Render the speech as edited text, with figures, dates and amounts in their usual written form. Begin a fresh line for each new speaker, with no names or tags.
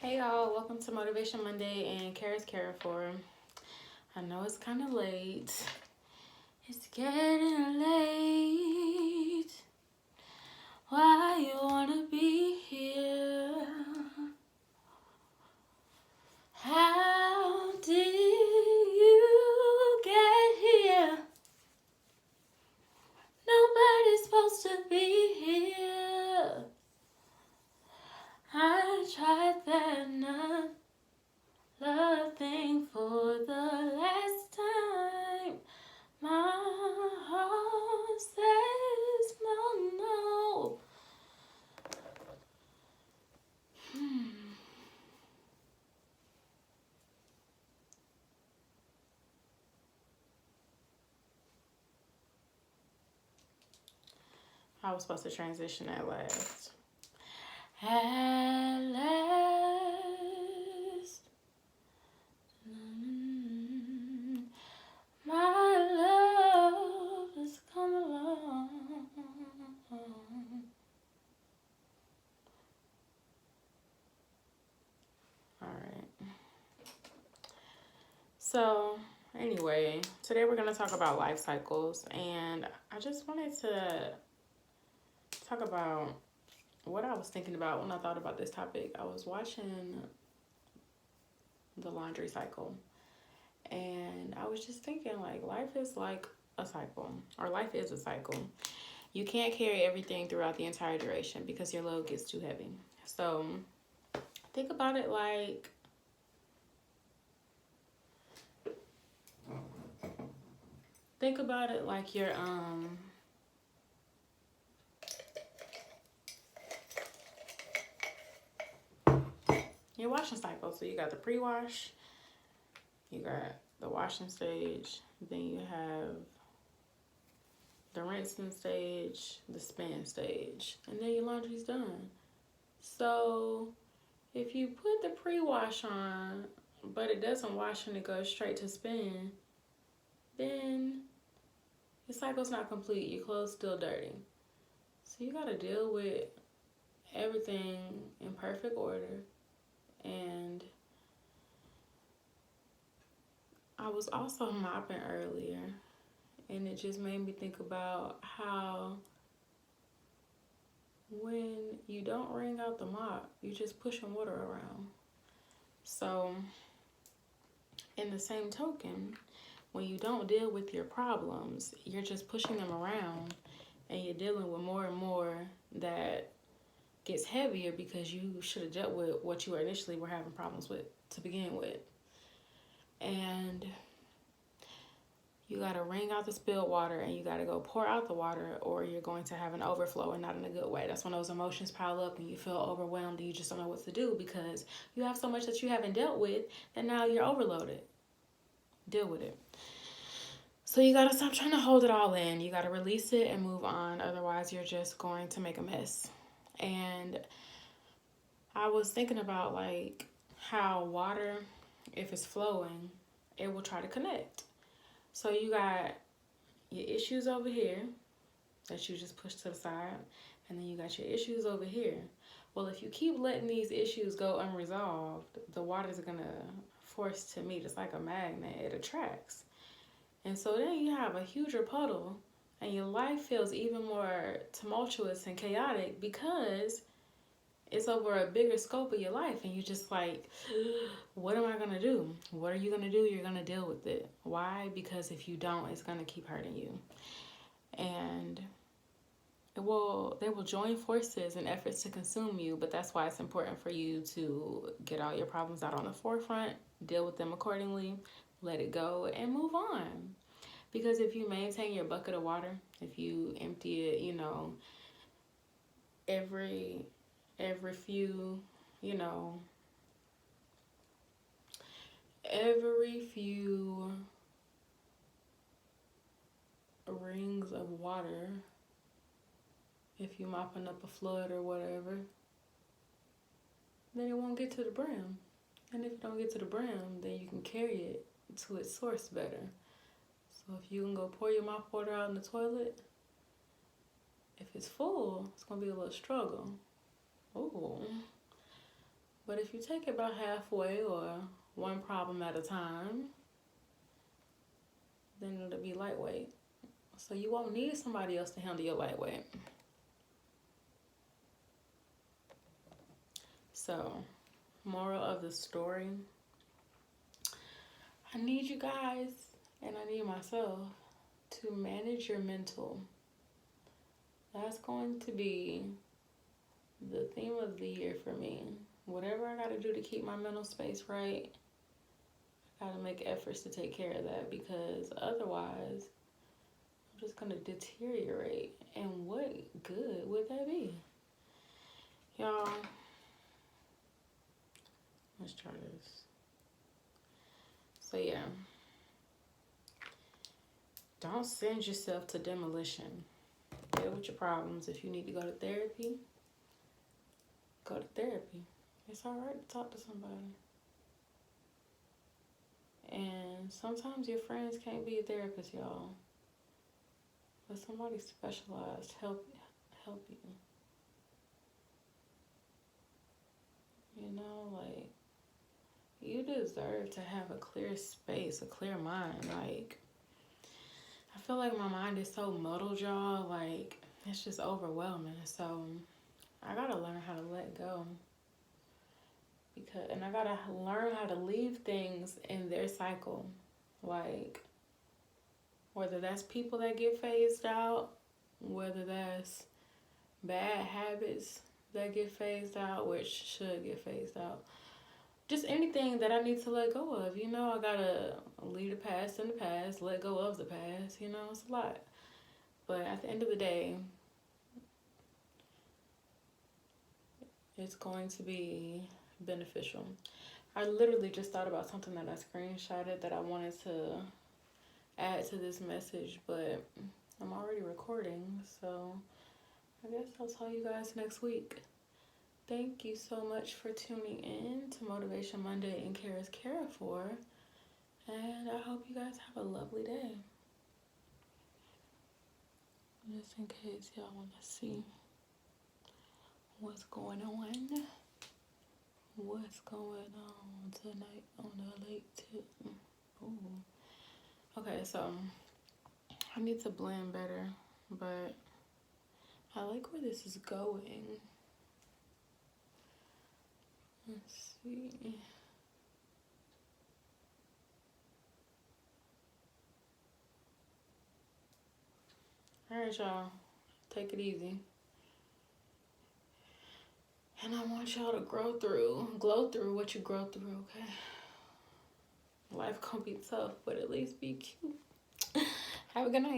Hey y'all, welcome to Motivation Monday and Kara's Cara for. I know it's kind of late. It's getting late. Why you wanna be here? How did you get here? Nobody's supposed to be here. I tried that not loving for the last time. My heart says no, no. I was supposed to transition at last. At last. My love has come along. Alright. So, anyway, today we're going to talk about life cycles. And I just wanted to talk about what I was thinking about when I thought about this topic. I was watching the laundry cycle. And I was just thinking, like, life is like a cycle, or life is a cycle. You can't carry everything throughout the entire duration because your load gets too heavy. So think about it like your washing cycle. So you got the pre-wash, you got the washing stage, then you have the rinsing stage, the spin stage, and then your laundry's done. So if you put the pre-wash on, but it doesn't wash and it goes straight to spin, then your cycle's not complete. Your clothes still dirty. So you gotta deal with everything in perfect order. And I was also mopping earlier, and it just made me think about how when you don't wring out the mop, you're just pushing water around. So, in the same token, when you don't deal with your problems, you're just pushing them around and you're dealing with more and more that gets heavier because you should have dealt with what you initially were having problems with to begin with. And you got to wring out the spilled water and you got to go pour out the water, or you're going to have an overflow and not in a good way. That's when those emotions pile up and you feel overwhelmed and you just don't know what to do because you have so much that you haven't dealt with that now you're overloaded. Deal with it. So you got to stop trying to hold it all in. You got to release it and move on. Otherwise, you're just going to make a mess. And I was thinking about like how water, if it's flowing, it will try to connect. So you got your issues over here that you just push to the side, and then you got your issues over here. Well, if you keep letting these issues go unresolved, the water's gonna force to meet. It's like a magnet, it attracts. And so then you have a huger puddle, and your life feels even more tumultuous and chaotic because it's over a bigger scope of your life, and you're just like, what am I gonna do? What are you gonna do? You're gonna deal with it. Why? Because if you don't, it's gonna keep hurting you. And they will join forces in efforts to consume you, but that's why it's important for you to get all your problems out on the forefront, deal with them accordingly, let it go, and move on. Because if you maintain your bucket of water, if you empty it, every few, you know, every few rings of water, if you're mopping up a flood or whatever, then it won't get to the brim. And if it don't get to the brim, then you can carry it to its source better. So if you can go pour your mop water out in the toilet, if it's full, it's gonna be a little struggle. Ooh. But if you take it about halfway or one problem at a time, then it'll be lightweight. So you won't need somebody else to handle your lightweight. So, moral of the story, I need you guys and I need myself to manage your mental. That's going to be the theme of the year for me. Whatever I gotta do to keep my mental space right, I gotta make efforts to take care of that, because otherwise I'm just gonna deteriorate. And what good would that be? Y'all, let's try this. So yeah, don't send yourself to demolition. Deal with your problems. If you need to go to therapy, go to therapy. It's all right to talk to somebody. And sometimes your friends can't be a therapist, y'all. Let somebody specialized help you. You know, like, you deserve to have a clear space, a clear mind. Like, I feel like my mind is so muddled, y'all. Like, it's just overwhelming. So I gotta learn how to let go. And I gotta learn how to leave things in their cycle. Like, whether that's people that get phased out, whether that's bad habits that get phased out, which should get phased out. Just anything that I need to let go of. You know, I gotta leave the past in the past, let go of the past. You know, it's a lot. But at the end of the day, it's going to be beneficial. I literally just thought about something that I screenshotted that I wanted to add to this message, but I'm already recording, so I guess I'll tell you guys next week. Thank you so much for tuning in to Motivation Monday and Kara's Care For, and I hope you guys have a lovely day. Just in case y'all want to see what's going on tonight on the late tip. Ooh. Okay, so I need to blend better, but I like where this is going. Let's see. Alright, y'all. Take it easy. And I want y'all to glow through what you grow through, okay? Life gonna be tough, but at least be cute. Have a good night.